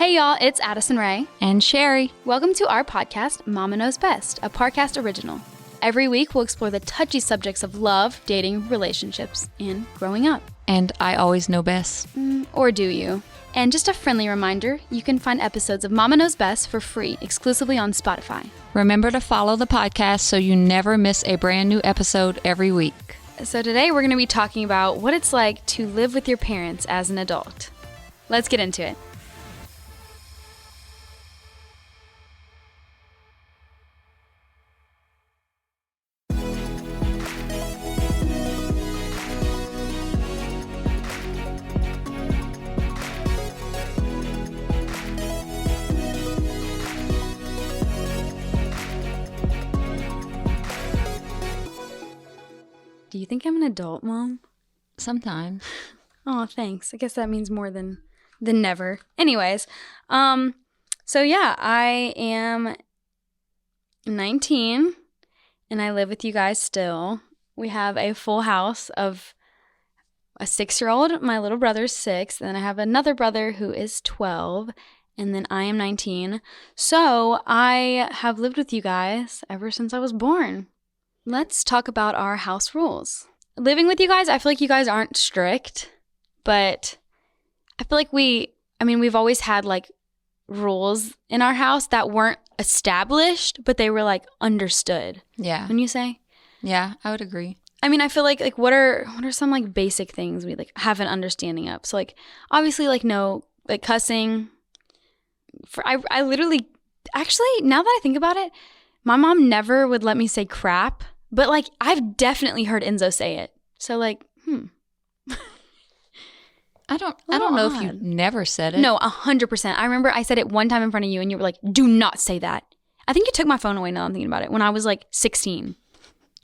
Hey y'all, it's Addison Rae. And Sheri. Welcome to our podcast, Mama Knows Best, a Parcast original. Every week we'll explore the touchy subjects of love, dating, relationships, and growing up. And I always know best. Or do you? And just a friendly reminder, you can find episodes of Mama Knows Best for free, exclusively on Spotify. Remember to follow the podcast so you never miss a brand new episode every week. So today we're going to be talking about what it's like to live with your parents as an adult. Let's get into it. Do you think I'm an adult, Mom? Sometimes. Oh, thanks. I guess that means more than never. Anyways, so yeah, I am 19 and I live with you guys still. We have a full house of a 6-year-old. My little brother's 6. And then I have another brother who is 12. And then I am 19. So I have lived with you guys ever since I was born. Let's talk about our house rules. Living with you guys, I feel like you guys aren't strict, but I feel like we've always had like rules in our house that weren't established, but they were like understood. Yeah. Wouldn't you say? Yeah, I would agree. I mean, I feel like what are some like basic things we like have an understanding of? So like obviously like no like cussing. I literally actually now that I think about it, my mom never would let me say crap. But, like, I've definitely heard Enzo say it. So, like, I don't know if you've never said it. No, 100%. I remember I said it one time in front of you, and you were like, do not say that. I think you took my phone away now I'm thinking about it, when I was, like, 16.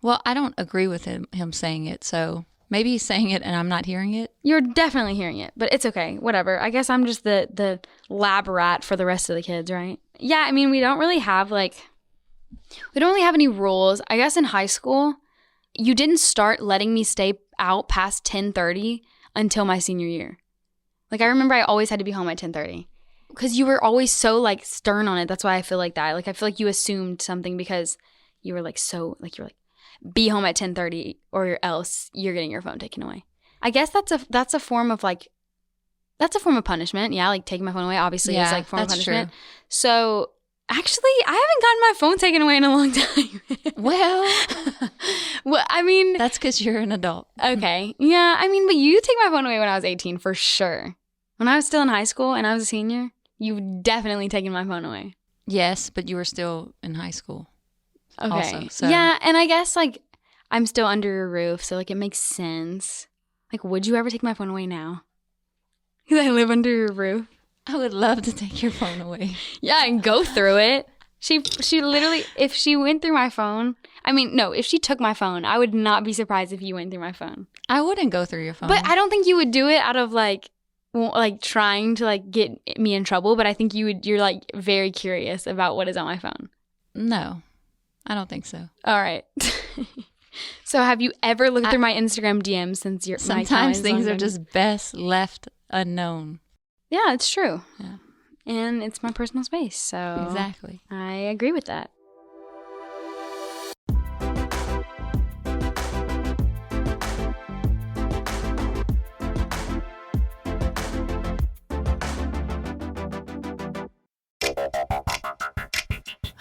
Well, I don't agree with him saying it, so maybe he's saying it and I'm not hearing it. You're definitely hearing it, but it's okay. Whatever. I guess I'm just the lab rat for the rest of the kids, right? Yeah, I mean, we don't really have any rules. I guess in high school, you didn't start letting me stay out past 10:30 until my senior year. Like, I remember I always had to be home at 10:30 because you were always so, like, stern on it. That's why I feel like that. Like, I feel like you assumed something because you were, like, so, like, you're like, be home at 10:30 or else you're getting your phone taken away. I guess that's a form of, like, that's a form of punishment. Yeah, like, taking my phone away obviously is, like, form of punishment. True. So actually, I haven't gotten my phone taken away in a long time. Well, I mean, that's because you're an adult. Okay. Yeah, I mean, but you take my phone away when I was 18 for sure. When I was still in high school and I was a senior, you've definitely taken my phone away. Yes, but you were still in high school. Okay. Also, so. Yeah, and I guess, like, I'm still under your roof, so, like, it makes sense. Like, would you ever take my phone away now? Because I live under your roof. I would love to take your phone away. Yeah, and go through it. She literally, if she went through my phone, if she took my phone, I would not be surprised if you went through my phone. I wouldn't go through your phone. But I don't think you would do it out of, like trying to, like, get me in trouble. But I think you're, like, very curious about what is on my phone. No, I don't think so. All right. So have you ever looked through my Instagram DMs since your sometimes things are just best left unknown. Yeah, it's true. Yeah. And it's my personal space, so exactly. I agree with that.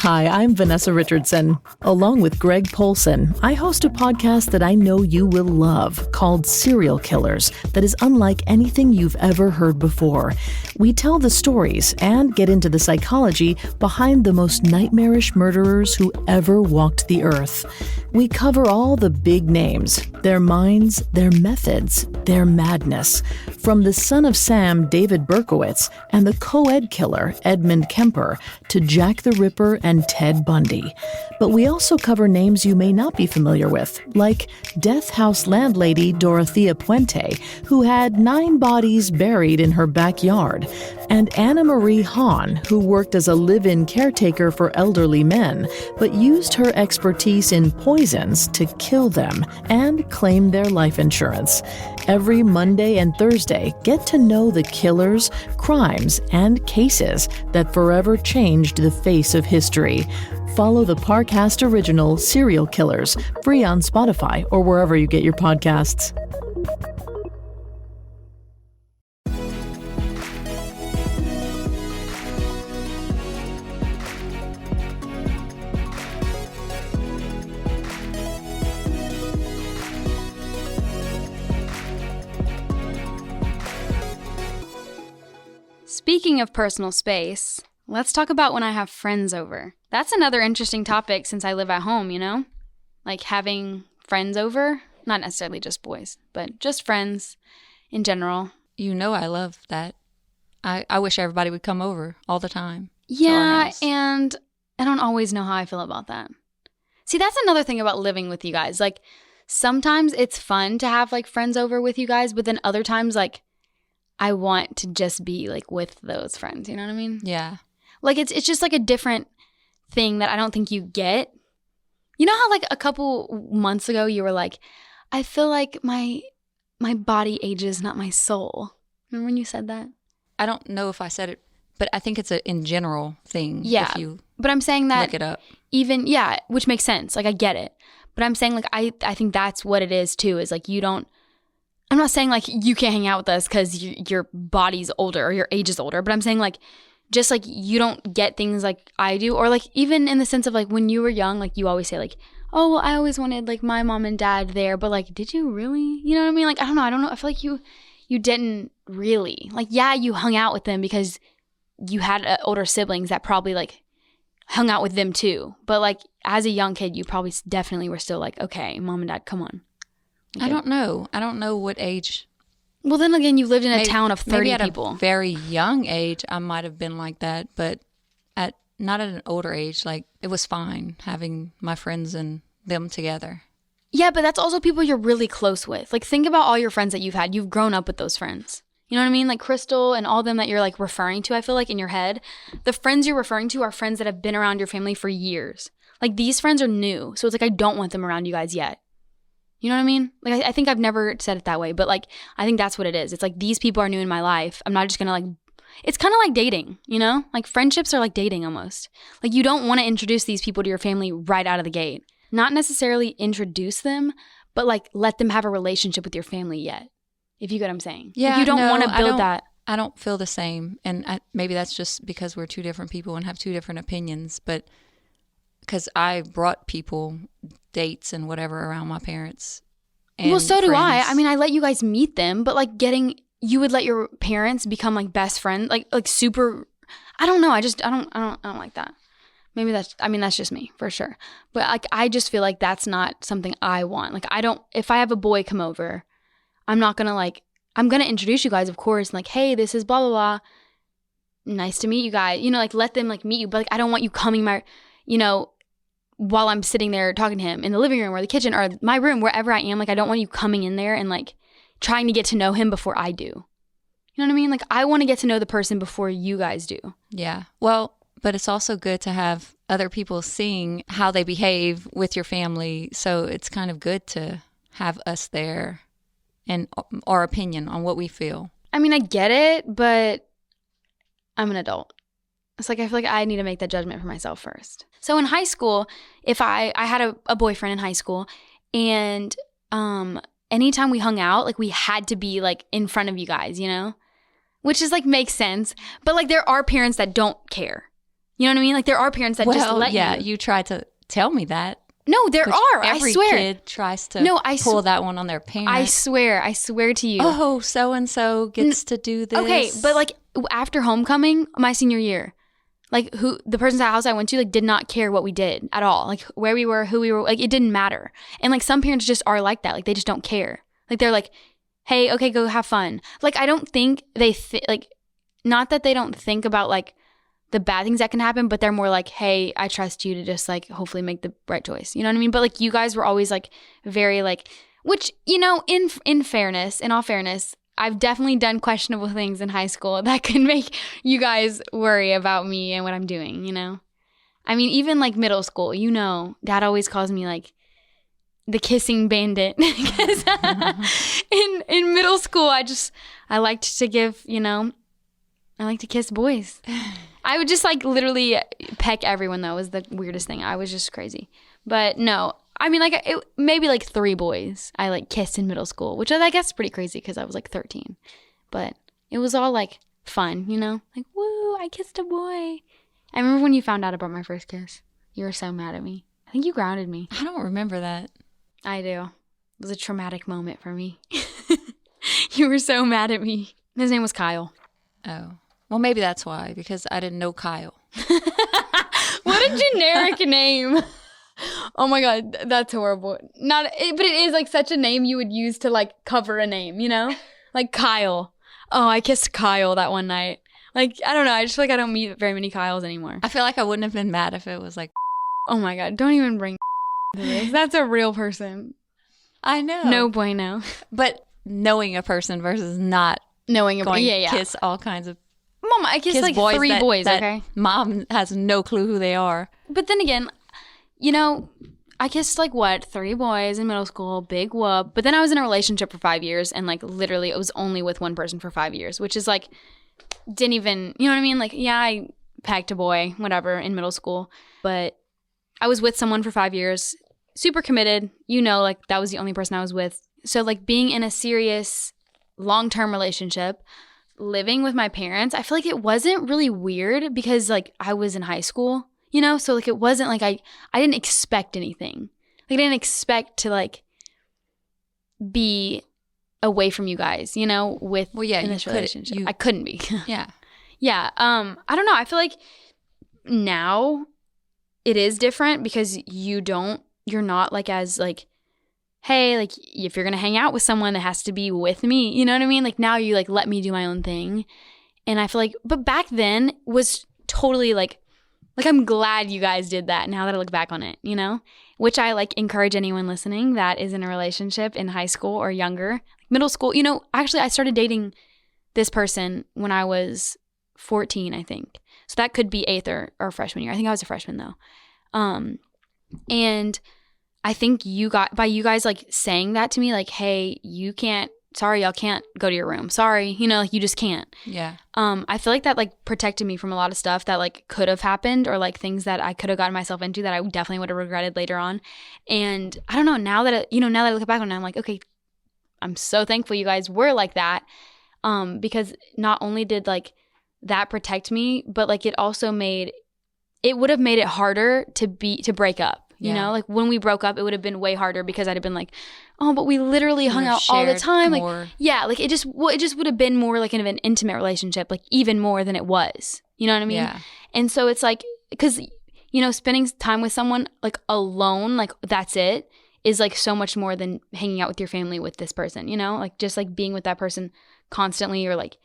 Hi, I'm Vanessa Richardson. Along with Greg Polson, I host a podcast that I know you will love called Serial Killers that is unlike anything you've ever heard before. We tell the stories and get into the psychology behind the most nightmarish murderers who ever walked the earth. We cover all the big names, their minds, their methods, their madness. From the son of Sam, David Berkowitz, and the co-ed killer, Edmund Kemper, to Jack the Ripper and Ted Bundy. But we also cover names you may not be familiar with, like Death House landlady Dorothea Puente, who had 9 bodies buried in her backyard, and Anna Marie Hahn, who worked as a live-in caretaker for elderly men, but used her expertise in point poisons to kill them and claim their life insurance. Every Monday and Thursday, get to know the killers, crimes, and cases that forever changed the face of history. Follow the Parcast original Serial Killers, free on Spotify or wherever you get your podcasts. Speaking of personal space, let's talk about when I have friends over. That's another interesting topic since I live at home, you know? Like having friends over, not necessarily just boys, but just friends in general. You know I love that. I wish everybody would come over all the time. Yeah, and I don't always know how I feel about that. See, that's another thing about living with you guys. Like, sometimes it's fun to have, like, friends over with you guys, but then other times, like, I want to just be, like, with those friends. You know what I mean? Yeah. Like, it's just, like, a different thing that I don't think you get. You know how, like, a couple months ago you were like, I feel like my body ages, not my soul. Remember when you said that? I don't know if I said it, but I think it's a in general thing. Yeah, if you but I'm saying that look it up. Even, yeah, which makes sense. Like, I get it. But I'm saying, like, I think that's what it is, too, is, like, you don't, I'm not saying, like, you can't hang out with us because your body's older or your age is older, but I'm saying, like, just, like, you don't get things like I do, or, like, even in the sense of, like, when you were young, like, you always say, like, oh, well, I always wanted, like, my mom and dad there, but, like, did you really? You know what I mean? Like, I don't know. I feel like you didn't really. Like, yeah, you hung out with them because you had older siblings that probably, like, hung out with them too. But, like, as a young kid, you probably definitely were still like, okay, mom and dad, come on. Okay. I don't know what age. Well, then again, you lived in a town of 30 maybe at people. A very young age, I might have been like that, but not at an older age. Like, it was fine having my friends and them together. Yeah, but that's also people you're really close with. Like, think about all your friends that you've had. You've grown up with those friends. You know what I mean? Like Crystal and all them that you're, like, referring to, I feel like, in your head. The friends you're referring to are friends that have been around your family for years. Like, these friends are new. So it's like, I don't want them around you guys yet. You know what I mean? Like, I think I've never said it that way, but, like, I think that's what it is. It's like, these people are new in my life. I'm not just going to, like, it's kind of like dating, you know? Like, friendships are like dating almost. Like, you don't want to introduce these people to your family right out of the gate. Not necessarily introduce them, but, like, let them have a relationship with your family yet. If you get what I'm saying. Yeah, like, you don't want to build that. I don't feel the same. And maybe that's just because we're two different people and have two different opinions. But because I brought people, dates and whatever around my parents. And well, so friends. do I. I mean, I let you guys meet them, but, like, you would let your parents become, like, best friends, like super, I don't know. I don't like that. Maybe that's just me for sure. But, like, I just feel like that's not something I want. Like, if I have a boy come over, I'm not going to, like, I'm going to introduce you guys, of course, and, like, hey, this is blah, blah, blah. Nice to meet you guys. You know, like, let them, like, meet you. But, like, I don't want you coming while I'm sitting there talking to him in the living room or the kitchen or my room, wherever I am. Like, I don't want you coming in there and, like, trying to get to know him before I do. You know what I mean? Like, I want to get to know the person before you guys do. Yeah. Well, but it's also good to have other people seeing how they behave with your family. So it's kind of good to have us there and our opinion on what we feel. I mean, I get it, but I'm an adult. It's like, I feel like I need to make that judgment for myself first. So in high school, if I had a boyfriend in high school, and anytime we hung out, like, we had to be, like, in front of you guys, you know? Which is, like, makes sense. But, like, there are parents that don't care. You know what I mean? Like, there are parents that just let you. Yeah, you tried to tell me that. No, there are. Every I swear. kid tries to pull that one on their parents. I swear to you. Oh, so-and-so gets to do this. Okay, but, like, after homecoming, my senior year, like, the person's house I went to, like, did not care what we did at all. Like, where we were, who we were, like, it didn't matter. And, like, some parents just are like that. Like, they just don't care. Like, they're like, hey, okay, go have fun. Like, I don't think they, like, not that they don't think about, like, the bad things that can happen, but they're more like, hey, I trust you to just, like, hopefully make the right choice. You know what I mean? But, like, you guys were always, like, very, like, which, you know, in all fairness, I've definitely done questionable things in high school that could make you guys worry about me and what I'm doing, you know? I mean, even, like, middle school, you know, Dad always calls me, like, the kissing bandit. Because in middle school, I liked to give, I like to kiss boys. I would just like literally peck everyone, though. It was the weirdest thing. I was just crazy. But no, I mean, like maybe like 3 boys I like kissed in middle school, which I guess is pretty crazy because I was like 13. But it was all like fun, like, woo, I kissed a boy. I remember when you found out about my first kiss. You were so mad at me. I think you grounded me. I don't remember that. I do. It was a traumatic moment for me. You were so mad at me. His name was Kyle. Oh. Well, maybe that's why, because I didn't know Kyle. What a generic name. Oh my God, that's horrible. But it is like such a name you would use to like cover a name, Like Kyle. Oh, I kissed Kyle that one night. Like, I don't know. I just feel like I don't meet very many Kyles anymore. I feel like I wouldn't have been mad if it was like... Oh my God, don't even bring to this. That's a real person. I know. No bueno. But knowing a person versus not knowing a going yeah. kiss all kinds of... Mom, I kissed like 3 boys, okay? Mom has no clue who they are. But then again, I kissed like 3 boys in middle school, big whoop. But then I was in a relationship for 5 years and like literally it was only with one person for 5 years, which is like, didn't even, you know what I mean? Like, yeah, I pecked a boy, whatever, in middle school. But I was with someone for 5 years, super committed, like that was the only person I was with. So like being in a serious long-term relationship, living with my parents, I feel like it wasn't really weird because like I was in high school, so like it wasn't like I didn't expect anything. Like I didn't expect to like be away from you guys, in this relationship. I couldn't be. Yeah. Yeah. I don't know. I feel like now it is different because you're not like as like, hey, like if you're going to hang out with someone that has to be with me, you know what I mean? Like now you like let me do my own thing. And I feel like, but back then was totally like I'm glad you guys did that now that I look back on it, which I like encourage anyone listening that is in a relationship in high school or younger, middle school. Actually I started dating this person when I was 14, I think. So that could be 8th or freshman year. I think I was a freshman though. And I think you guys like saying that to me, like, hey, y'all can't go to your room. Sorry, like you just can't. Yeah. I feel like that like protected me from a lot of stuff that like could have happened or like things that I could have gotten myself into that I definitely would have regretted later on. And I don't know, now that I look back on it, I'm like, okay, I'm so thankful you guys were like that. Because not only did like that protect me, but like it would have made it harder to break up. Like when we broke up, it would have been way harder because I'd have been like, oh, but we literally hung out all the time. More. Like, yeah, like it just would have been more like an intimate relationship, like even more than it was. You know what I mean? Yeah. And so it's like, because, spending time with someone like alone, like that's it, is like so much more than hanging out with your family with this person, like just like being with that person constantly or like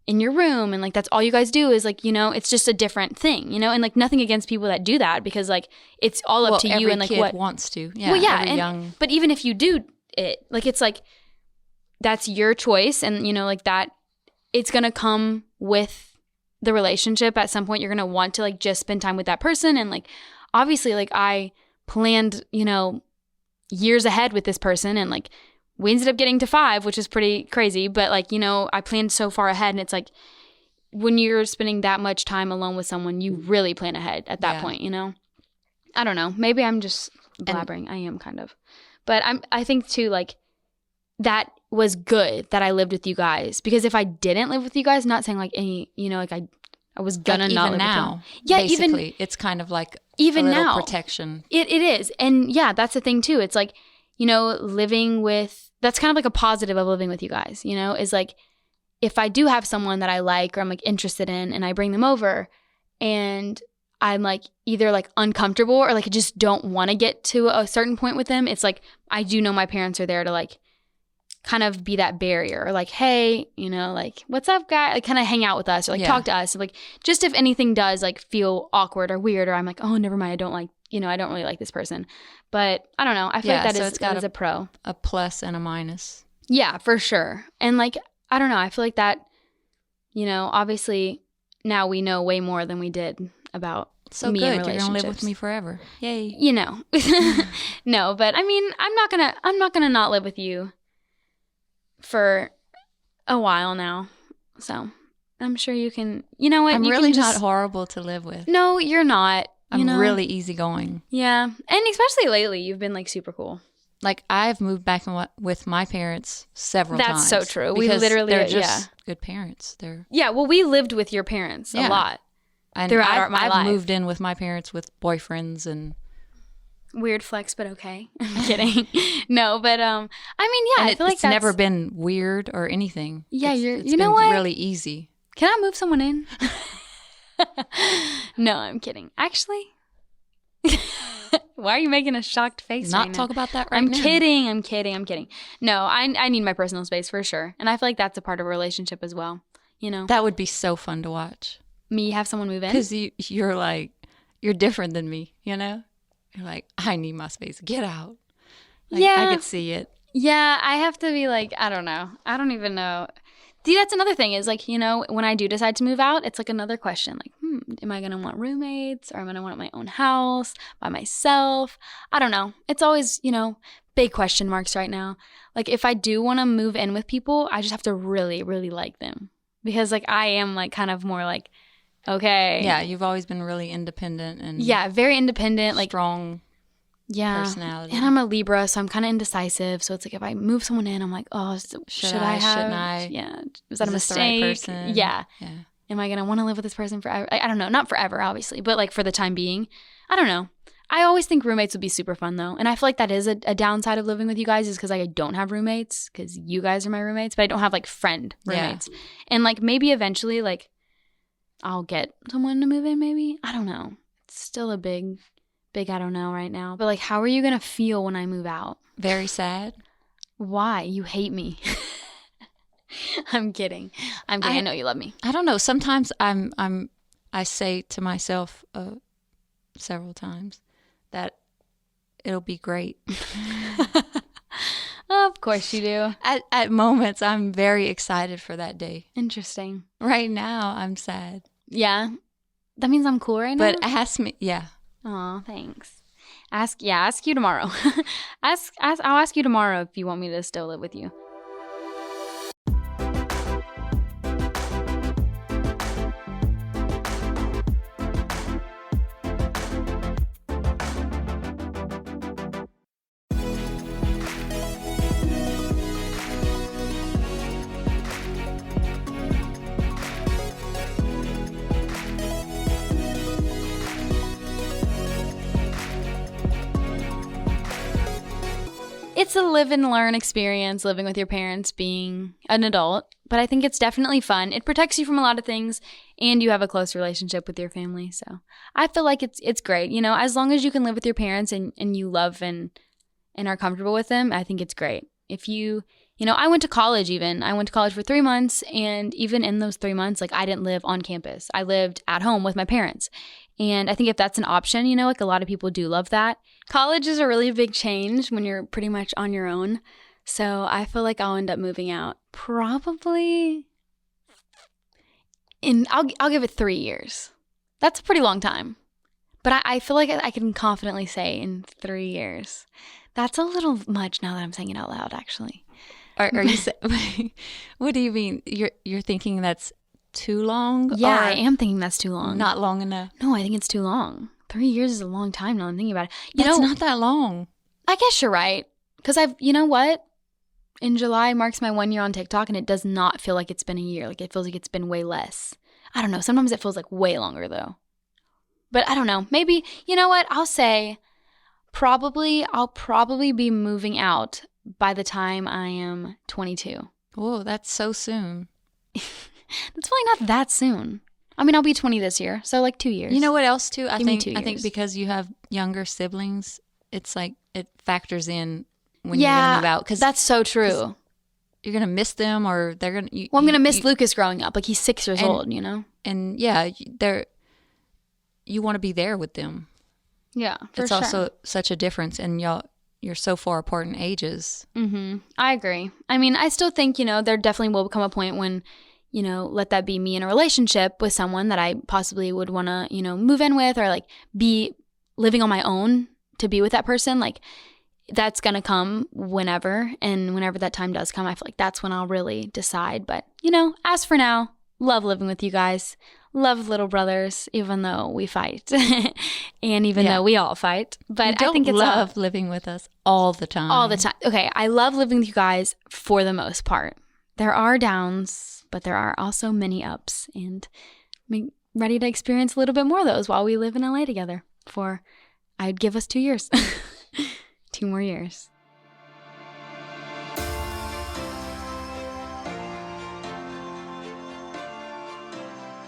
in your room and like that's all you guys do is like it's just a different thing and like nothing against people that do that because like it's all up to you and like what what wants to but even if you do it, like it's like that's your choice and like that it's gonna come with the relationship. At some point you're gonna want to like just spend time with that person and like obviously like I planned years ahead with this person and like we ended up getting to 5, which is pretty crazy. But like, I planned so far ahead and it's like when you're spending that much time alone with someone, you really plan ahead at that point, I don't know. Maybe I'm just blabbering. I am kind of. But I think too, like that was good that I lived with you guys because if I didn't live with you guys, not saying like any, like I was gonna like not even live now. with you. Yeah, basically, even it's kind of like even a little now protection. It is. And yeah, that's the thing too. It's like, living with, that's kind of like a positive of living with you guys, is like if I do have someone that I like or I'm like interested in and I bring them over and I'm like either like uncomfortable or like I just don't want to get to a certain point with them, it's like I do know my parents are there to like kind of be that barrier or like, hey, like what's up guy, like kind of hang out with us or like talk to us. Like just if anything does like feel awkward or weird or I'm like, oh, never mind, I don't really like this person. But I don't know. I feel like that is a pro. A plus and a minus. Yeah, for sure. And like, I don't know. I feel like that, obviously now we know way more than we did about So me good. in You're relationships. gonna live with me forever. Yay. You know. No, but I mean, I'm not gonna not live with you for a while now. So I'm sure you can. You know what? I'm you really can not horrible to live with. No, you're not. I'm really easygoing. Yeah, and especially lately, you've been like super cool. Like I've moved back with my parents several times. That's so true. We because literally, they're just good parents. Well, we lived with your parents a lot. And throughout my life. I've moved in with my parents with boyfriends and weird flex, but okay. I'm kidding. No, but I mean, yeah, I feel like it's never been weird or anything. Yeah, it's you know been what? really easy. Can I move someone in? No, I'm kidding. Actually, why are you making a shocked face? Not right talk now? about that right I'm now. kidding. No, I need my personal space for sure, and I feel like that's a part of a relationship as well. You know, That would be so fun to watch. me have someone move in. Because you're different than me, you know? You're like, I need my space. Get out. Like, Yeah. I could see it. Yeah, I have to be like, I don't know. I don't even know. See, that's another thing is like, you know, when I do decide to move out, it's like another question. Like, am I going to want roommates or am I going to want my own house by myself? I don't know. It's always, you know, big question marks right now. Like if I do want to move in with people, I just have to really, really like them. Because like I am like kind of more like, okay. Yeah, you've always been really independent and very independent. Like strong personality. And I'm a Libra, so I'm kind of indecisive. So it's like if I move someone in, I'm like, oh, should I have? Shouldn't I? Yeah. Is that a this mistake? the right person? Yeah. Yeah. Am I going to want to live with this person forever? I don't know. Not forever, obviously, but like for the time being. I don't know. I always think roommates would be super fun though. And I feel like that is a downside of living with you guys is because like, I don't have roommates because you guys are my roommates, but I don't have like friend roommates. Yeah. And like maybe eventually like I'll get someone to move in maybe. I don't know. It's still a big I don't know right now. But like how are you going to feel when I move out? Very sad. Why? You hate me. I'm kidding. I know you love me. I don't know. Sometimes I say to myself several times that it'll be great. Of course you do. At moments, I'm very excited for that day. Interesting. Right now, I'm sad. Yeah. That means I'm cool right now? But ask me, yeah. Aw, thanks. Ask you tomorrow. I'll ask you tomorrow if you want me to still live with you. It's a live and learn experience living with your parents, being an adult, but I think it's definitely fun. It protects you from a lot of things and you have a close relationship with your family. So I feel like it's great. You know, as long as you can live with your parents and you love and are comfortable with them, I think it's great. If you know, I went to college even. I went to college for 3 months and even in those 3 months, like I didn't live on campus. I lived at home with my parents. And I think if that's an option, you know, like a lot of people do love that. College is a really big change when you're pretty much on your own. So I feel like I'll end up moving out probably I'll give it 3 years. That's a pretty long time. But I feel like I can confidently say in 3 years. That's a little much now that I'm saying it out loud, actually. Are you saying, what do you mean? You're thinking that's too long? Yeah, I am thinking that's too long. Not long enough? No, I think it's too long. 3 years is a long time now I'm thinking about it. It's not that long. I guess you're right. Because you know what? In July marks my 1 year on TikTok and it does not feel like it's been a year. Like it feels like it's been way less. I don't know. Sometimes it feels like way longer though. But I don't know. Maybe, you know what? I'll say I'll probably be moving out by the time I am 22. Oh, that's so soon. That's really not that soon. I mean, I'll be 20 this year, so like 2 years. You know what else too? I Give me 2 think years. because you have younger siblings, it's like it factors in when you're gonna move out. 'Cause that's so true. You're gonna miss them, or they're gonna. I'm gonna miss Lucas growing up. Like he's 6 years old, you know. And yeah, you want to be there with them. Yeah, for it's sure. also such a difference, and you're so far apart in ages. Mm-hmm. I agree. I mean, I still think, you know, there definitely will come a point when, let that be me in a relationship with someone that I possibly would want to, move in with, or like be living on my own to be with that person. Like that's going to come whenever, and whenever that time does come, I feel like that's when I'll really decide. But, as for now, love living with you guys. Love little brothers, even though we fight and even though we all fight. But I think it's love living with us all the time. All the time. Okay, I love living with you guys for the most part. There are downs, but there are also many ups, and I'm ready to experience a little bit more of those while we live in LA together for, I'd give us 2 years. 2 more years.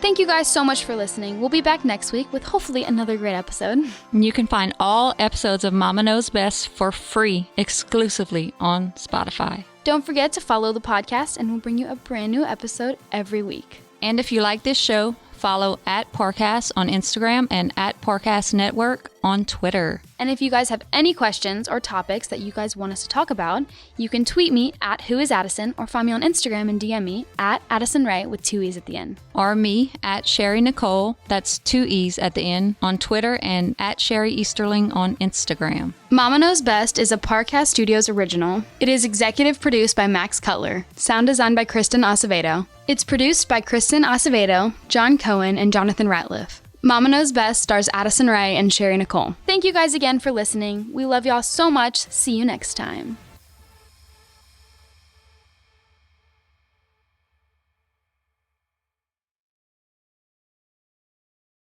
Thank you guys so much for listening. We'll be back next week with hopefully another great episode. You can find all episodes of Mama Knows Best for free exclusively on Spotify. Don't forget to follow the podcast, and we'll bring you a brand new episode every week. And if you like this show, follow @Parcast on Instagram and @Parcast Network on Twitter. And if you guys have any questions or topics that you guys want us to talk about, you can tweet me @WhoIsAddison, or find me on Instagram and DM me @Addison Rae with 2 E's at the end. Or me @Sheri Nicole, that's 2 E's at the end, on Twitter, and @Sheri Easterling on Instagram. Mama Knows Best is a Parcast Studios original. It is executive produced by Max Cutler. Sound designed by Kristen Acevedo. It's produced by Kristen Acevedo, John Cohen, and Jonathan Ratliff. Mama Knows Best stars Addison Rae and Sheri Nicole. Thank you guys again for listening. We love y'all so much. See you next time.